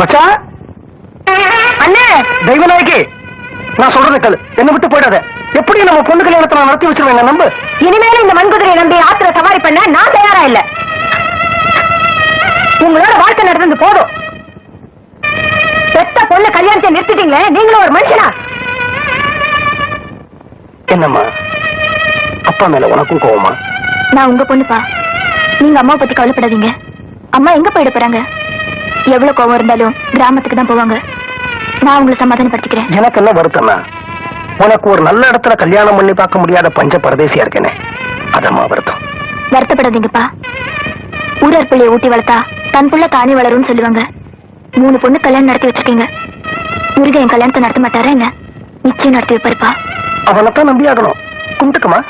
மச்சா அண்ணே தெய்வநாயகி, நான் சொல்றத கேளு, என்ன விட்டு போயிடாத. எப்படி நம்ம பொண்ணு கல்யாணத்தை நான் நடத்தி வச்சிருவேன், நம்பு. இனிமேல இந்த மண்குதிரையை நம்பி ஆத்திர சவாரி பண்ண நான் தயாரா இல்ல. உங்களோட வாழ்க்கை நடந்தது போதும். பெத்த பொண்ணு கல்யாணத்தை நிறுத்திட்டீங்களே, நீங்களும் ஒரு மனுஷனா? என்னம்மா, அப்பா மேல உனக்கும் கோவமா? நான் உங்க பொண்ணுப்பா, நீங்க அம்மாவை பத்தி கவலைப்படாதீங்க. அம்மா எங்க போயிட போறாங்க? எவ்வளவு கோவம் இருந்தாலும் கிராமத்துக்கு தான் போவாங்க. நான் உங்களை சமாதானப்படுத்திக்கிறேன். எனக்கு என்ன வருத்தம்னா, உனக்கு ஒரு நல்ல இடத்துல கல்யாணம் பண்ணி பார்க்க முடியாத பஞ்ச பரதேசியா இருக்கேனே, அதம்மா வருத்தம். வருத்தப்படாதீங்கப்பா. ஊரர் பிள்ளைய ஊட்டி வளர்த்தா தன் புள்ள தானே வளரும்னு சொல்லுவாங்க. 3 பொண்ணு கல்யாணம் நடத்தி வச்சிருக்கீங்க. முருகன் கல்யாணத்தை நடத்த மாட்டாரா என்ன? நிச்சயம் நடத்தி வைப்பாருப்பா. அவனைத்தான் நம்பி ஆகணும். கும்பிட்டுக்குமா?